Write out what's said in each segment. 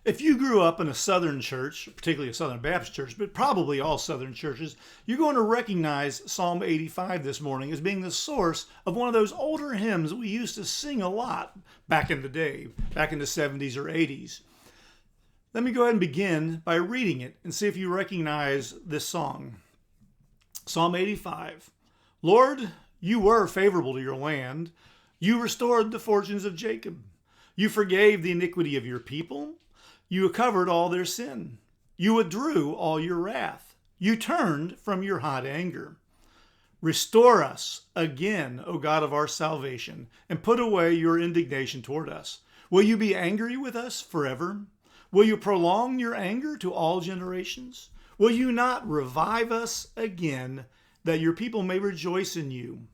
If you grew up in a Southern church, particularly a Southern Baptist church, but probably all Southern churches, you're going to recognize Psalm 85 this morning as being the source of one of those older hymns we used to sing a lot back in the day, back in the 70s or 80s. Let me go ahead and begin by reading it and see if you recognize this song. Psalm 85. Lord, you were favorable to your land. You restored the fortunes of Jacob. You forgave the iniquity of your people. You covered all their sin. You withdrew all your wrath. You turned from your hot anger. Restore us again, O God of our salvation, and put away your indignation toward us. Will you be angry with us forever? Will you prolong your anger to all generations? Will you not revive us again, that your people may rejoice in you?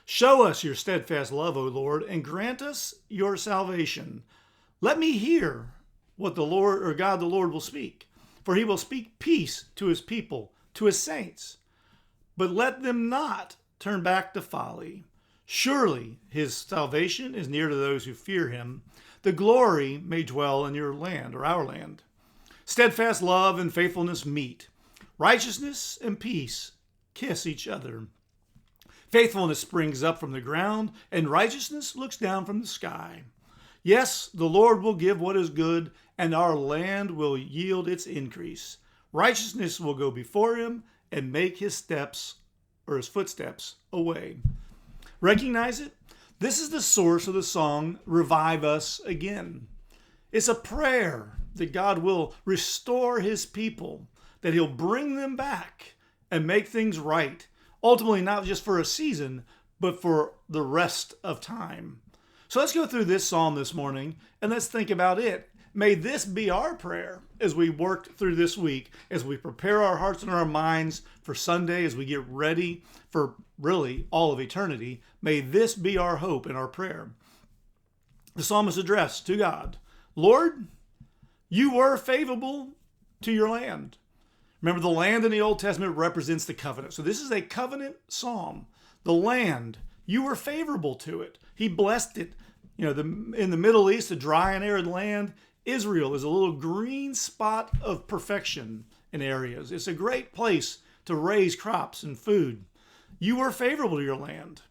Show us your steadfast love, O Lord, and grant us your salvation. Let me hear what the Lord or God the Lord will speak, for he will speak peace to his people, to his saints. But let them not turn back to folly. Surely his salvation is near to those who fear him. The glory may dwell in your land, or our land. Steadfast love and faithfulness meet. Righteousness and peace kiss each other. Faithfulness springs up from the ground, and righteousness looks down from the sky. Yes, the Lord will give what is good, and our land will yield its increase. Righteousness will go before him and make his steps, or his footsteps, a way. Recognize it? This is the source of the song, Revive Us Again. It's a prayer that God will restore his people, that he'll bring them back and make things right. Ultimately, not just for a season, but for the rest of time. So let's go through this psalm this morning and let's think about it. May this be our prayer as we work through this week, as we prepare our hearts and our minds for Sunday, as we get ready for really all of eternity. May this be our hope and our prayer. The psalmist addressed to God, Lord, you were favorable to your land. Remember, the land in the Old Testament represents the covenant. So this is a covenant psalm. The land, you were favorable to it. He blessed it. In the Middle East, a dry and arid land, Israel is a little green spot of perfection in areas. It's a great place to raise crops and food. You were favorable to your land.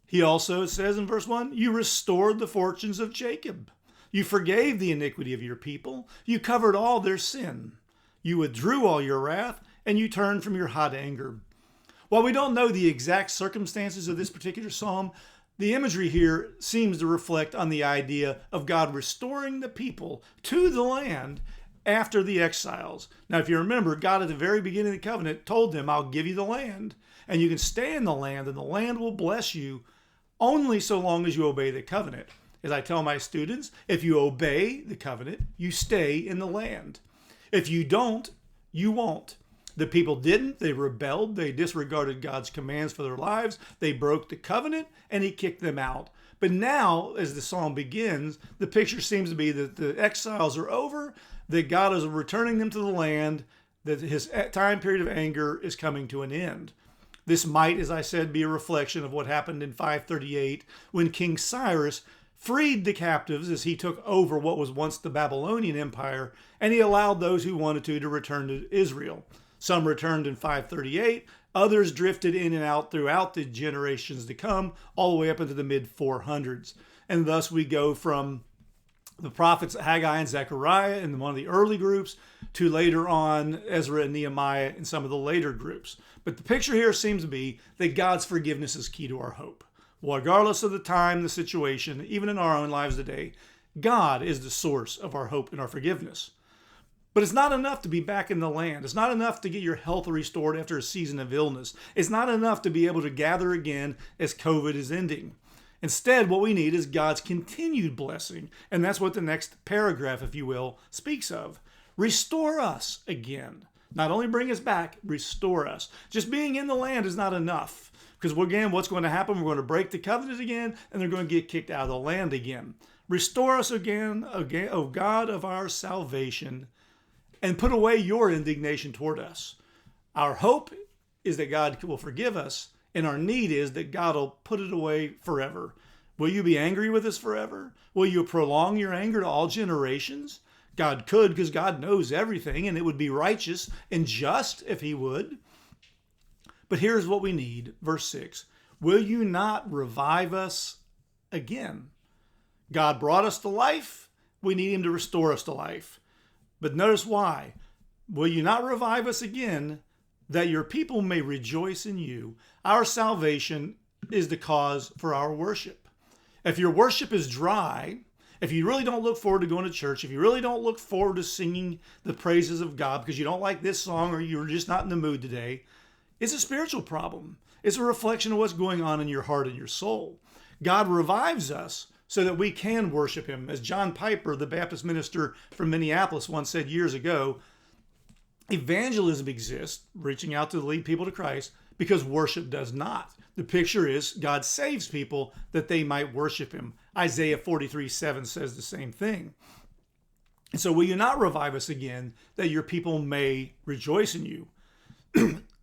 He also says in verse 1, you restored the fortunes of Jacob. You forgave the iniquity of your people. You covered all their sin. You withdrew all your wrath, and you turned from your hot anger. While we don't know the exact circumstances of this particular psalm, the imagery here seems to reflect on the idea of God restoring the people to the land after the exiles. Now, if you remember, God at the very beginning of the covenant told them, I'll give you the land, and you can stay in the land, and the land will bless you only so long as you obey the covenant. As I tell my students, if you obey the covenant, you stay in the land. If you don't, you won't. The people didn't. They rebelled. They disregarded God's commands for their lives. They broke the covenant, and he kicked them out. But now, as the psalm begins, the picture seems to be that the exiles are over, that God is returning them to the land, that his time period of anger is coming to an end. This might, as I said, be a reflection of what happened in 538 when King Cyrus freed the captives as he took over what was once the Babylonian Empire, and he allowed those who wanted to return to Israel. Some returned in 538, others drifted in and out throughout the generations to come, all the way up into the mid-400s. And thus we go from the prophets Haggai and Zechariah in one of the early groups to later on Ezra and Nehemiah in some of the later groups. But the picture here seems to be that God's forgiveness is key to our hope. Well, regardless of the time, the situation, even in our own lives today, God is the source of our hope and our forgiveness. But it's not enough to be back in the land. It's not enough to get your health restored after a season of illness. It's not enough to be able to gather again as COVID is ending. Instead, what we need is God's continued blessing. And that's what the next paragraph, if you will, speaks of. Restore us again. Not only bring us back, restore us. Just being in the land is not enough. Because again, what's going to happen? We're going to break the covenant again, and they're going to get kicked out of the land again. Restore us again, O God of our salvation, and put away your indignation toward us. Our hope is that God will forgive us, and our need is that God will put it away forever. Will you be angry with us forever? Will you prolong your anger to all generations? God could, because God knows everything, and it would be righteous and just if he would. But here's what we need. Verse 6. Will you not revive us again? God brought us to life. We need him to restore us to life. But notice why. Will you not revive us again, that your people may rejoice in you? Our salvation is the cause for our worship. If your worship is dry, if you really don't look forward to going to church, if you really don't look forward to singing the praises of God because you don't like this song or you're just not in the mood today, it's a spiritual problem. It's a reflection of what's going on in your heart and your soul. God revives us so that we can worship him. As John Piper, the Baptist minister from Minneapolis, once said years ago, evangelism exists, reaching out to lead people to Christ, because worship does not. The picture is God saves people that they might worship him. Isaiah 43:7 says the same thing. And so will you not revive us again, that your people may rejoice in you?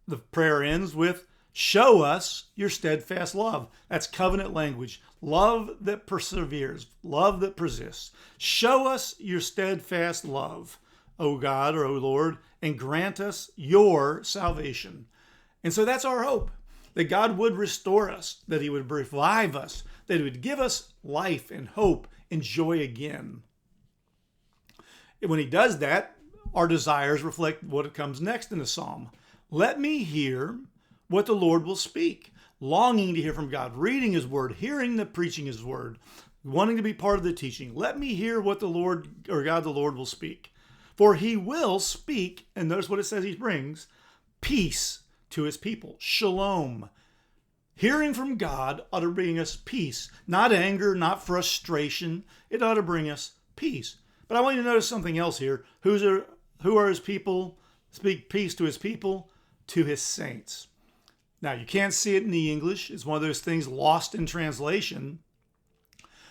The prayer ends with, show us your steadfast love. That's covenant language. Love that perseveres, love that persists. Show us your steadfast love, O God or O Lord, and grant us your salvation. And so that's our hope, that God would restore us, that he would revive us, that he would give us life and hope and joy again. And when he does that, our desires reflect what comes next in the psalm. Let me hear what the Lord will speak. Longing to hear from God, reading his word, hearing the preaching his word, wanting to be part of the teaching. Let me hear what the Lord or God the Lord will speak. For he will speak, and notice what it says he brings, peace to his people. Shalom. Hearing from God ought to bring us peace, not anger, not frustration. It ought to bring us peace. But I want you to notice something else here. Who are his people? Speak peace to his people, to his saints. Now, you can't see it in the English. It's one of those things lost in translation.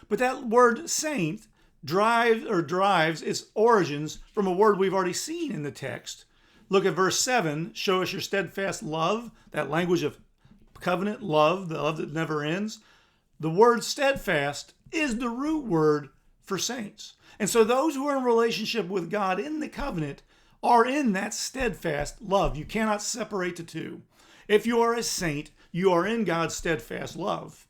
But that word saint derives its origins from a word we've already seen in the text. Look at verse 7. Show us your steadfast love, that language of covenant love, the love that never ends. The word steadfast is the root word for saints. And so those who are in relationship with God in the covenant are in that steadfast love. You cannot separate the two. If you are a saint, you are in God's steadfast love.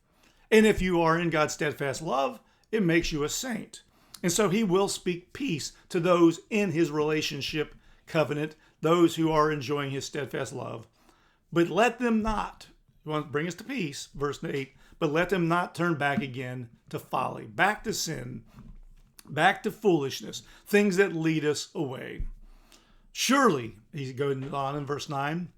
And if you are in God's steadfast love, it makes you a saint. And so he will speak peace to those in his relationship covenant, those who are enjoying his steadfast love. But let them not, you want to bring us to peace, verse 8, but let them not turn back again to folly, back to sin, back to foolishness, things that lead us away. Surely, he's going on in verse 9,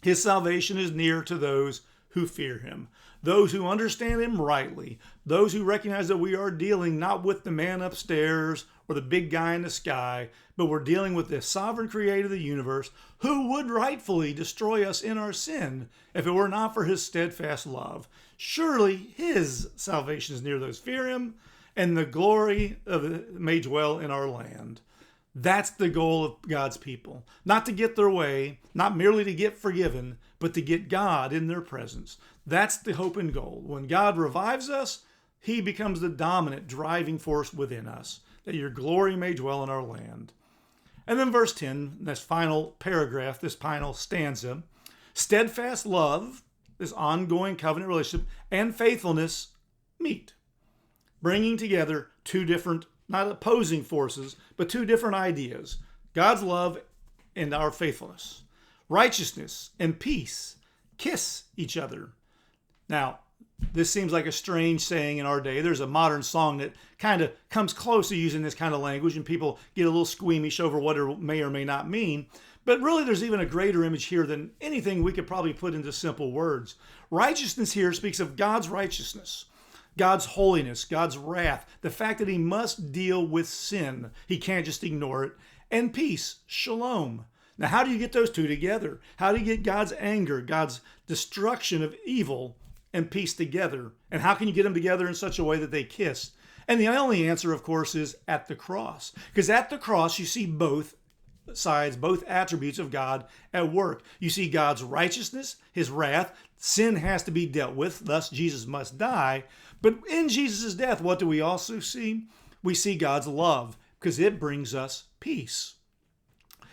his salvation is near to those who fear him, those who understand him rightly, those who recognize that we are dealing not with the man upstairs or the big guy in the sky, but we're dealing with the sovereign creator of the universe who would rightfully destroy us in our sin if it were not for his steadfast love. Surely his salvation is near those who fear him, and the glory of it may dwell in our land. That's the goal of God's people. Not to get their way, not merely to get forgiven, but to get God in their presence. That's the hope and goal. When God revives us, he becomes the dominant driving force within us, that your glory may dwell in our land. And then verse 10, this final paragraph, this final stanza, steadfast love, this ongoing covenant relationship, and faithfulness meet, bringing together two different, not opposing forces, but two different ideas, God's love and our faithfulness. Righteousness and peace kiss each other. Now, this seems like a strange saying in our day. There's a modern song that kind of comes close to using this kind of language, and people get a little squeamish over what it may or may not mean. But really, there's even a greater image here than anything we could probably put into simple words. Righteousness here speaks of God's righteousness, God's holiness, God's wrath, the fact that he must deal with sin. He can't just ignore it. And peace, shalom. Now, how do you get those two together? How do you get God's anger, God's destruction of evil, and peace together? And how can you get them together in such a way that they kiss? And the only answer, of course, is at the cross. Because at the cross, you see both sides, both attributes of God at work. You see God's righteousness, his wrath. Sin has to be dealt with, thus Jesus must die. But in Jesus' death, what do we also see? We see God's love because it brings us peace.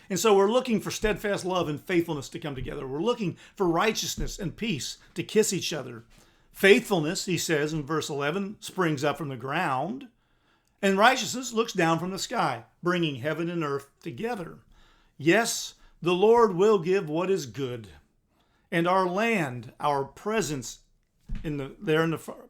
And so we're looking for steadfast love and faithfulness to come together. We're looking for righteousness and peace to kiss each other. Faithfulness, he says in verse 11, springs up from the ground, and righteousness looks down from the sky, bringing heaven and earth together. Yes, the Lord will give what is good, and our land, our presence in the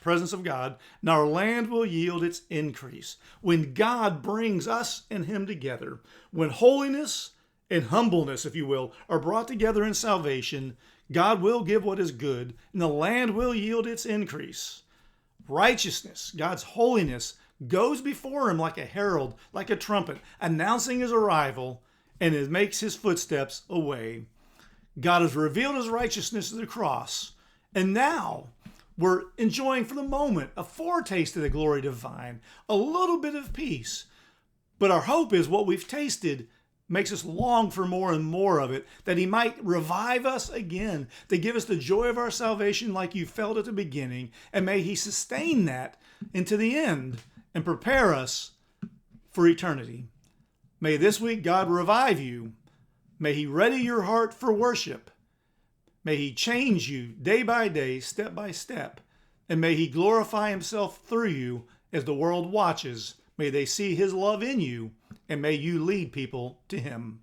presence of God, and our land will yield its increase. When God brings us and him together, when holiness and humbleness, if you will, are brought together in salvation, God will give what is good, and the land will yield its increase. Righteousness, God's holiness, goes before him like a herald, like a trumpet, announcing his arrival, and it makes his footsteps a way. God has revealed his righteousness at the cross, and now we're enjoying for the moment a foretaste of the glory divine, a little bit of peace. But our hope is what we've tasted makes us long for more and more of it, that he might revive us again, to give us the joy of our salvation like you felt at the beginning, and may he sustain that into the end and prepare us for eternity. May this week God revive you. May he ready your heart for worship. May he change you day by day, step by step, and may he glorify himself through you as the world watches. May they see his love in you, and may you lead people to him.